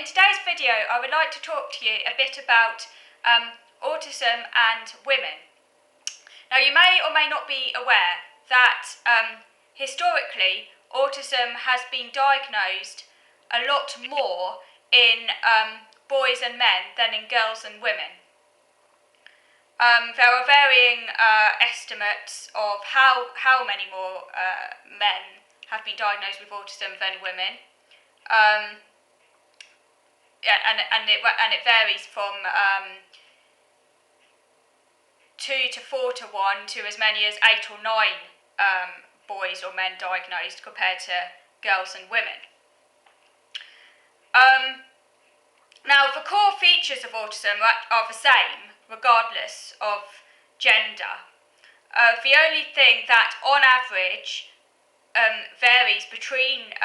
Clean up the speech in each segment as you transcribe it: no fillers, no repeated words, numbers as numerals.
In today's video, I would like to talk to you a bit about autism and women. Now, you may or may not be aware that historically, autism has been diagnosed a lot more in boys and men than in girls and women. There are varying estimates of how many more men have been diagnosed with autism than women. And it varies from 2 to 4 to 1 to as many as 8 or 9 boys or men diagnosed compared to girls and women. Now, the core features of autism are the same regardless of gender. The only thing that on average varies between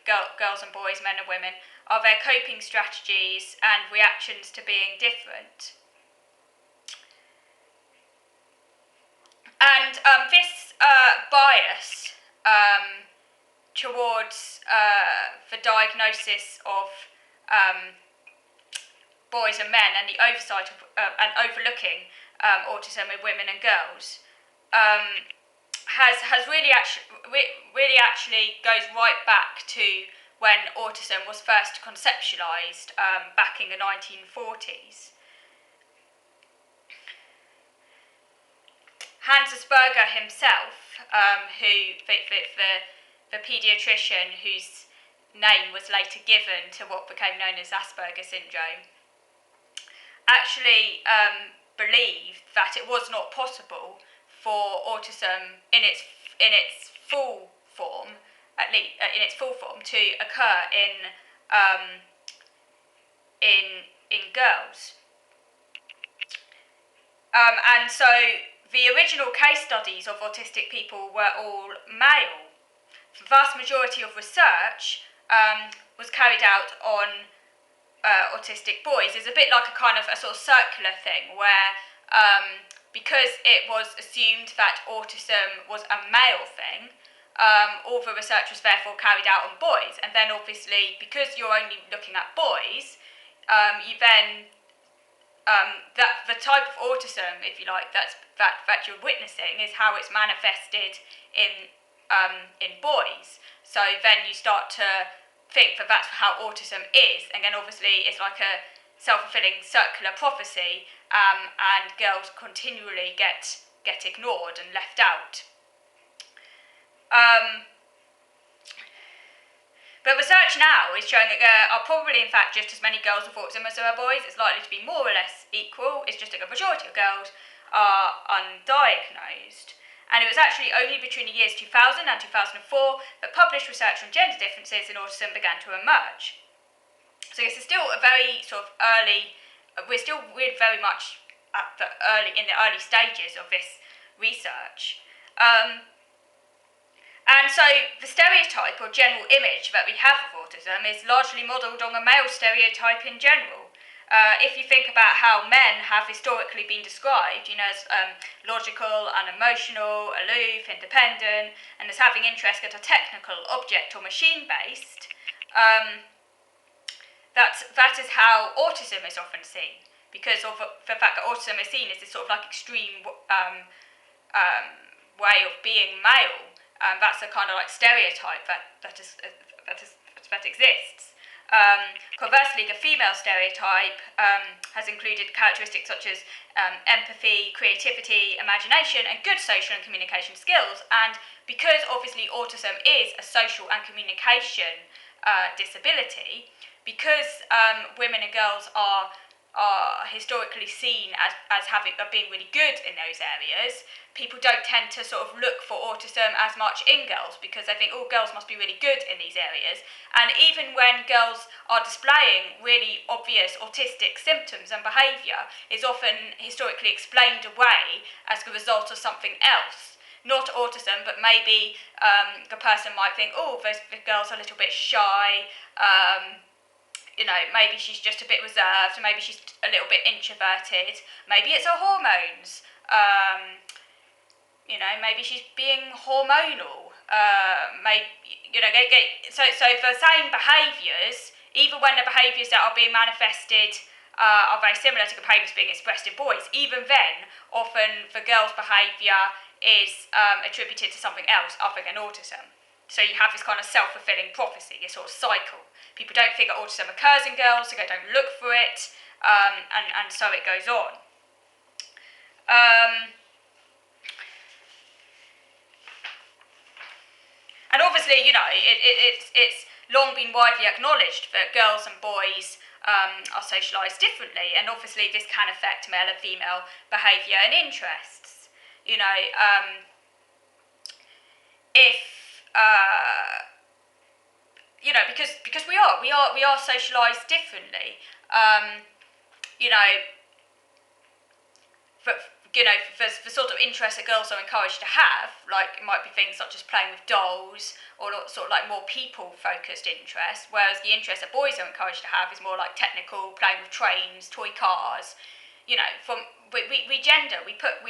girls and boys, men and women, are their coping strategies and reactions to being different. And this bias towards the diagnosis of boys and men and the oversight of and overlooking autism in women and girls has really actually goes right back to when autism was first conceptualised back in the 1940s. Hans Asperger himself, the paediatrician whose name was later given to what became known as Asperger syndrome, actually believed that it was not possible for autism in its full form, at least in its full form, to occur in girls. And so the original case studies of autistic people were all male. The vast majority of research was carried out on autistic boys. It's a bit like a sort of circular thing where because it was assumed that autism was a male thing, all the research was therefore carried out on boys, and then obviously because you're only looking at boys, you then that the type of autism, if you like, that you're witnessing is how it's manifested in boys. So then you start to think that that's how autism is, and then obviously it's like a self-fulfilling circular prophecy, and girls continually get ignored and left out. But research now is showing that there are probably, in fact, just as many girls with autism as there are boys. It's likely to be more or less equal. It's just that the majority of girls are undiagnosed. And it was actually only between the years 2000 and 2004 that published research on gender differences in autism began to emerge. So this is still a very sort of early. We're very much at in the early stages of this research. And so the stereotype or general image that we have of autism is largely modelled on a male stereotype in general. If you think about how men have historically been described, as logical, unemotional, aloof, independent, and as having interests that are technical, object or machine-based, that is how autism is often seen, because of the fact that autism is seen as this sort of like extreme way of being male. That's a kind of like stereotype that exists. Conversely, the female stereotype has included characteristics such as empathy, creativity, imagination, and good social and communication skills. And because obviously autism is a social and communication disability, because women and girls are historically seen as being really good in those areas, people don't tend to sort of look for autism as much in girls because they think, girls must be really good in these areas. And even when girls are displaying really obvious autistic symptoms and behaviour, is often historically explained away as the result of something else. Not autism, but maybe the person might think, the girl's a little bit shy, maybe she's just a bit reserved, maybe she's a little bit introverted, maybe it's her hormones, maybe she's being hormonal, so the same behaviours even when the behaviours that are being manifested are very similar to the behaviours being expressed in boys, even then, often the girl's behaviour is attributed to something else other than autism. So you have this kind of self-fulfilling prophecy, this sort of cycle. People don't think that autism occurs in girls, so they don't look for it, and so it goes on. And obviously, you know, it's long been widely acknowledged that girls and boys are socialised differently, and obviously this can affect male and female behaviour and interests. You know, if you know, because we are socialised differently. You know, the sort of interests that girls are encouraged to have, like it might be things such as playing with dolls or sort of like more people-focused interests, whereas the interests that boys are encouraged to have is more like technical, playing with trains, toy cars. You know, we gender, we put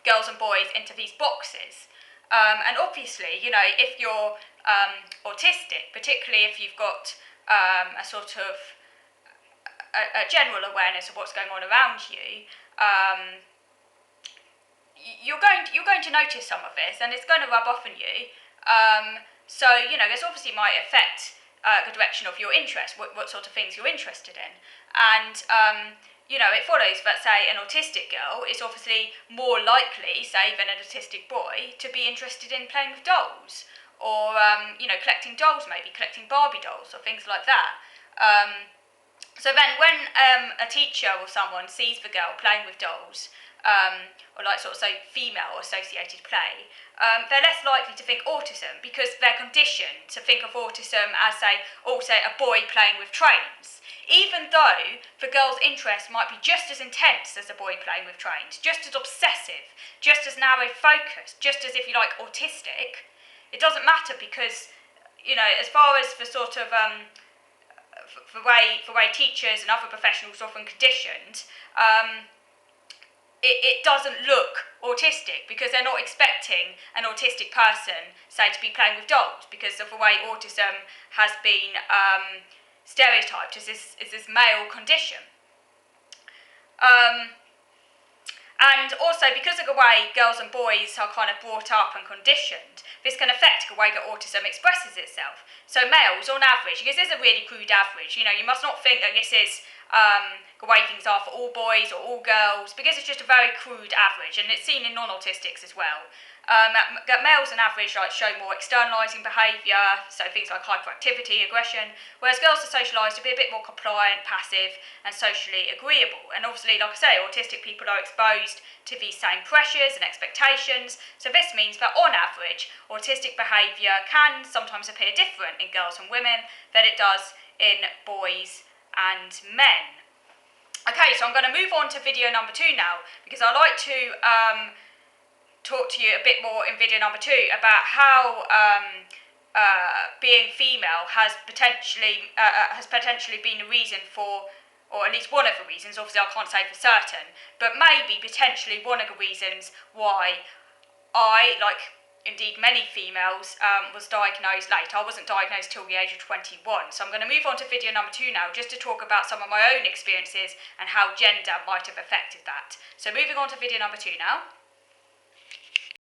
girls and boys into these boxes, and obviously, you know, if you're autistic, particularly if you've got a sort of a general awareness of what's going on around you, you're going to notice some of this, and it's going to rub off on you. So you know, this obviously might affect the direction of your interest, what sort of things you're interested in, and you know, it follows that, say, an autistic girl is obviously more likely, say, than an autistic boy to be interested in playing with dolls, or you know, collecting dolls, maybe collecting Barbie dolls or things like that. So then when a teacher or someone sees the girl playing with dolls, or like sort of say female associated play, they're less likely to think autism, because they're conditioned to think of autism as, say, also a boy playing with trains. Even though the girl's interest might be just as intense as a boy playing with trains, just as obsessive, just as narrow focused, just as, if you like, autistic, it doesn't matter, because, you know, as far as the sort of the way teachers and other professionals are often conditioned, it doesn't look autistic, because they're not expecting an autistic person, say, to be playing with dolls, because of the way autism has been stereotyped as this male condition. And also, because of the way girls and boys are kind of brought up and conditioned, this can affect the way that autism expresses itself. So males, on average, because this is a really crude average, you know, you must not think that this is the way things are for all boys or all girls, because it's just a very crude average, and it's seen in non-autistics as well. That males on average show more externalising behaviour, so things like hyperactivity, aggression, whereas girls are socialised to be a bit more compliant, passive and socially agreeable. And obviously, like I say, autistic people are exposed to these same pressures and expectations, so this means that on average, autistic behaviour can sometimes appear different in girls and women than it does in boys and men. Okay, so I'm going to move on to video number 2 now, because I like to talk to you a bit more in video number 2 about how being female has potentially been a reason for, or at least one of the reasons, obviously I can't say for certain, but maybe potentially one of the reasons why I, like indeed many females, was diagnosed late. I wasn't diagnosed till the age of 21. So I'm going to move on to video number 2 now, just to talk about some of my own experiences and how gender might have affected that. So moving on to video number 2 now.